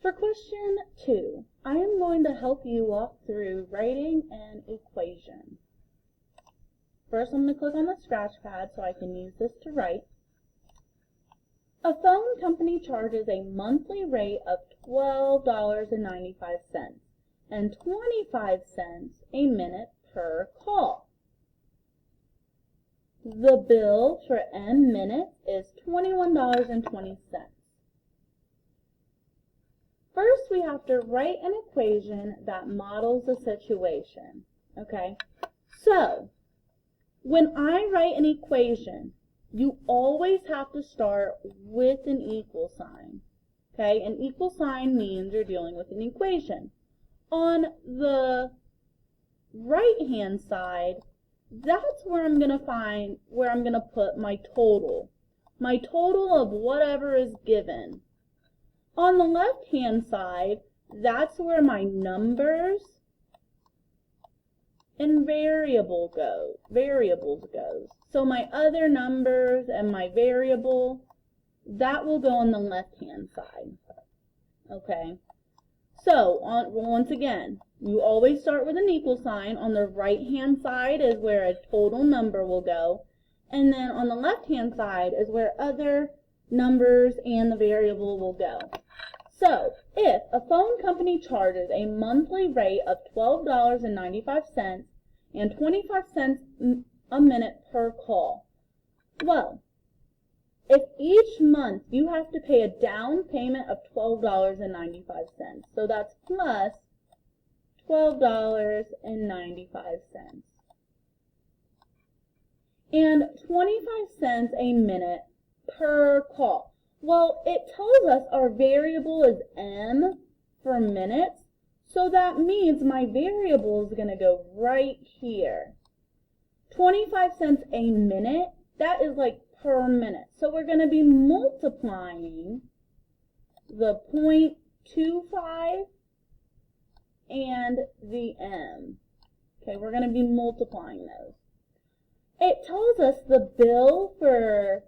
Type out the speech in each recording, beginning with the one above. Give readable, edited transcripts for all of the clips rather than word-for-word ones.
For question 2, I am going to help you walk through writing an equation. First, I'm going to click on the scratch pad so I can use this to write. A phone company charges a monthly rate of $12.95 and 25 cents a minute per call. The bill for M minutes is $21.20. First, we have to write an equation that models the situation, okay? So, when I write an equation, you always have to start with an equal sign, okay? An equal sign means you're dealing with an equation. On the right-hand side, that's where I'm going to put my total of whatever is given. On the left-hand side, that's where my numbers and variables goes. So my other numbers and my variable, that will go on the left-hand side. Okay? So, once again, you always start with an equal sign. On the right-hand side is where a total number will go. And then on the left-hand side is where other numbers and the variable will go. So, if a phone company charges a monthly rate of $12.95 and 25 cents a minute per call, well, if each month you have to pay a down payment of $12.95, so that's plus $12.95, and 25 cents a minute per call. Well, it tells us our variable is M for minutes, so that means my variable is going to go right here. 25 cents a minute, that is like per minute. So we're going to be multiplying the 0.25 and the M. Okay, we're going to be multiplying those. It tells us the bill for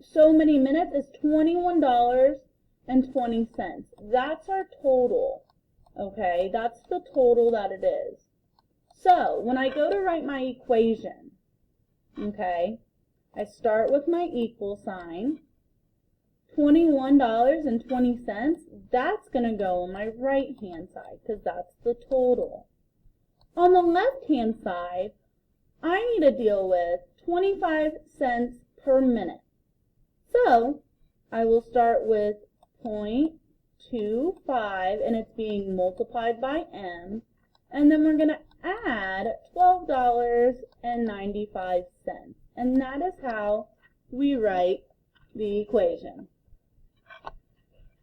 so many minutes is $21.20. That's our total. Okay, that's the total that it is. So, when I go to write my equation, okay, I start with my equal sign. $21.20, that's going to go on my right-hand side because that's the total. On the left-hand side, I need to deal with 25 cents per minute. So, I will start with 0.25, and it's being multiplied by M, and then we're going to add $12.95, and that is how we write the equation.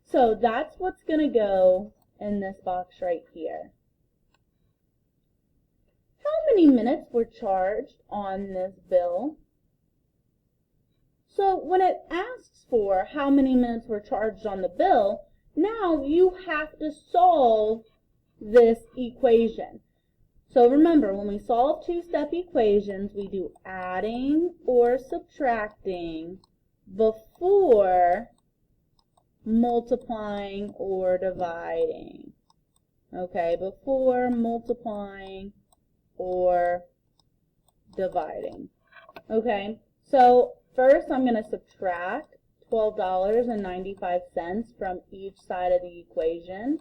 So that's what's going to go in this box right here. How many minutes were charged on this bill? So when it asks for how many minutes were charged on the bill, now you have to solve this equation. So remember, when we solve two-step equations, we do adding or subtracting before multiplying or dividing. Okay, before multiplying or dividing. Okay, so first I'm going to subtract $12.95 from each side of the equation.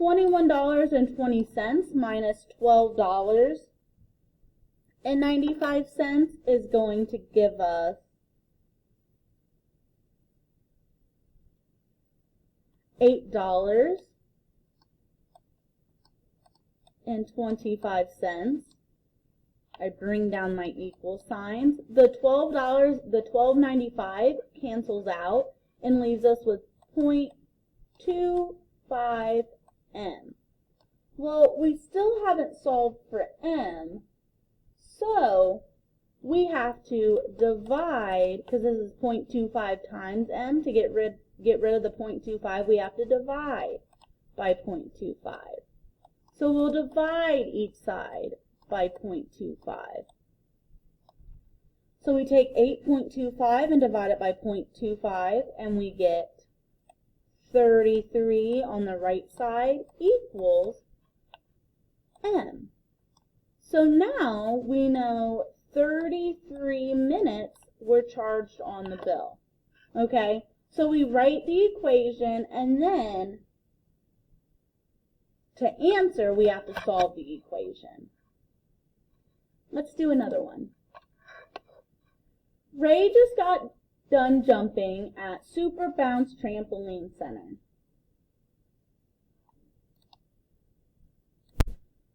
$21.20 minus $12.95 is going to give us $8.25. I bring down my equal signs. The $12.95 cancels out and leaves us with 0.25 M. Well, we still haven't solved for M, so we have to divide, because this is 0.25 times M. To get rid of the 0.25, we have to divide by 0.25. So we'll divide each side by 0.25. So we take 8.25 and divide it by 0.25, and we get 33 on the right side equals M. So now we know 33 minutes were charged on the bill. Okay, so we write the equation, and then to answer, we have to solve the equation. Let's do another one. Ray just got done jumping at Super Bounce Trampoline Center.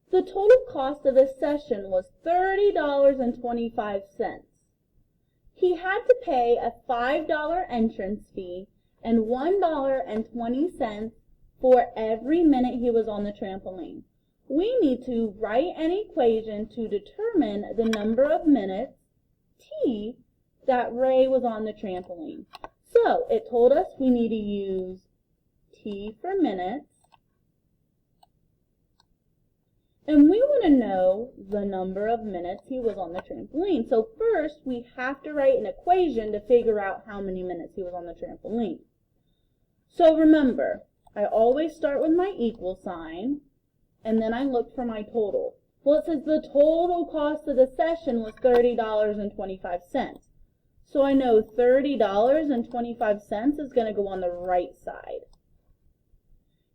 The total cost of his session was $30.25. He had to pay a $5 entrance fee and $1.20 for every minute he was on the trampoline. We need to write an equation to determine the number of minutes, T, that Ray was on the trampoline. So it told us we need to use T for minutes, and we want to know the number of minutes he was on the trampoline. So first we have to write an equation to figure out how many minutes he was on the trampoline. So remember, I always start with my equal sign, and then I look for my total. Well, it says the total cost of the session was $30.25. So I know $30.25 is going to go on the right side.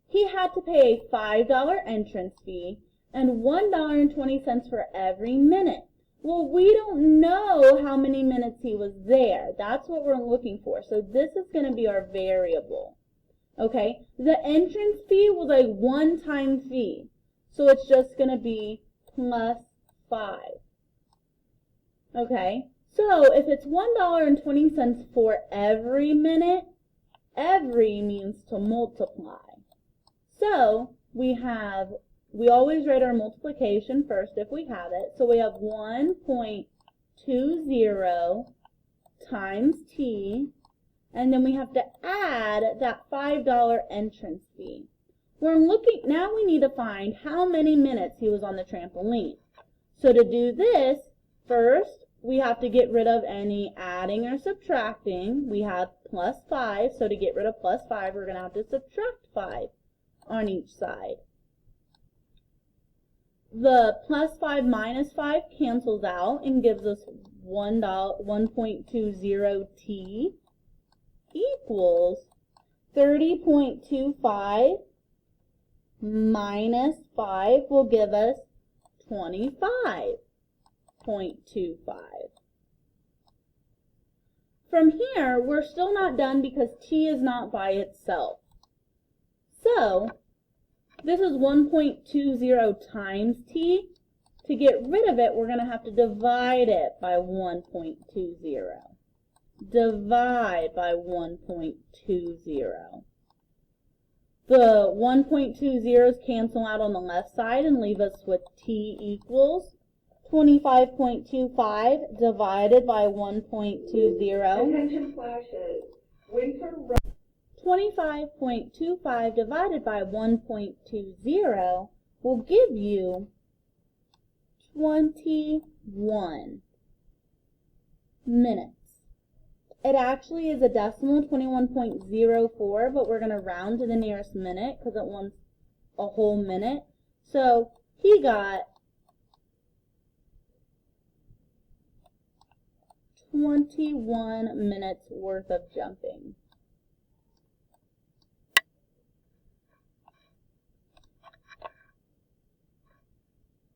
He had to pay a $5 entrance fee and $1.20 for every minute. Well, we don't know how many minutes he was there. That's what we're looking for. So this is going to be our variable. Okay, the entrance fee was a one-time fee. So it's just going to be plus 5. Okay, so if it's $1.20 for every minute, every means to multiply. So we always write our multiplication first if we have it. So we have 1.20 times T, and then we have to add that $5 entrance fee. Now we need to find how many minutes he was on the trampoline. So to do this, first we have to get rid of any adding or subtracting. We have plus 5, so to get rid of plus 5, we're going to have to subtract 5 on each side. The plus 5 minus 5 cancels out and gives us 1.20 T equals 30.25 minus 5 will give us 25.25. From here, we're still not done because T is not by itself. So this is 1.20 times T. To get rid of it, we're going to have to divide it by 1.20. Divide by 1.20. The 1.20's cancel out on the left side and leave us with T equals 25.25 divided by 1.20. Attention flashes. Winter 25.25 divided by 1.20 will give you 21 minutes. It actually is a decimal, 21.04, but we're going to round to the nearest minute because it wants a whole minute. So he got 21 minutes worth of jumping.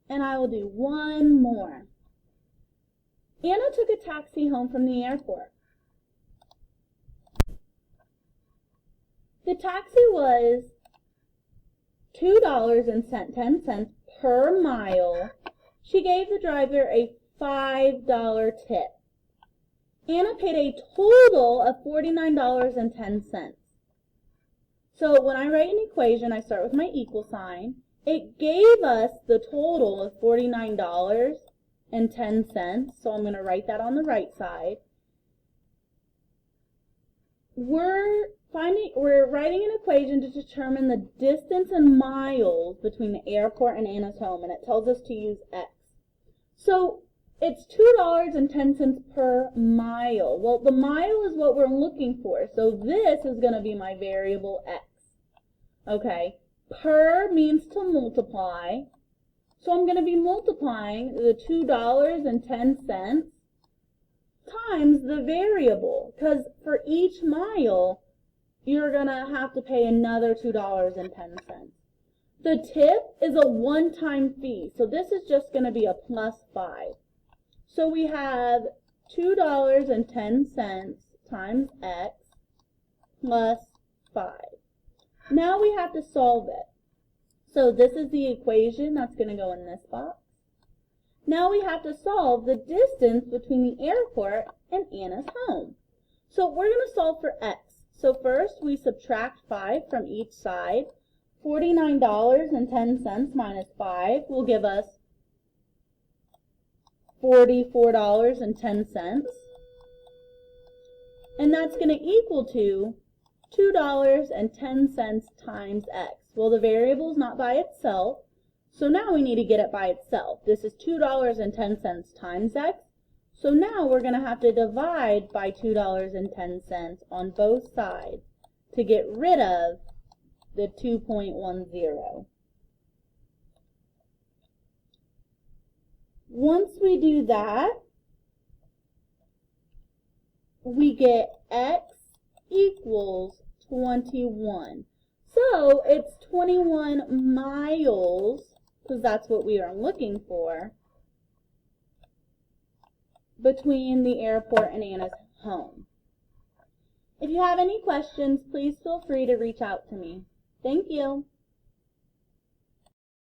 And I will do one more. Anna took a taxi home from the airport. The taxi was $2.10 per mile. She gave the driver a $5 tip. Anna paid a total of $49.10. So when I write an equation, I start with my equal sign. It gave us the total of $49.10, so I'm going to write that on the right side. We're writing an equation to determine the distance in miles between the airport and Anna's home, and it tells us to use X. So it's $2.10 per mile. Well, the mile is what we're looking for, so this is going to be my variable x. Okay, per means to multiply, so I'm going to be multiplying the $2.10 times the variable, because for each mile, you're going to have to pay another $2.10. The tip is a one-time fee, so this is just going to be a plus 5. So we have $2.10 times x plus 5. Now we have to solve it. So this is the equation that's going to go in this box. Now we have to solve the distance between the airport and Anna's home. So we're going to solve for x. So first we subtract 5 from each side. $49.10 minus 5 will give us $44.10. And that's going to equal to $2.10 times x. Well, the variable is not by itself, so now we need to get it by itself. This is $2.10 times x, so now we're going to have to divide by $2.10 on both sides to get rid of the 2.10. Once we do that, we get x equals 21. So it's 21 miles, because that's what we are looking for, between the airport and Anna's home. If you have any questions, please feel free to reach out to me. Thank you.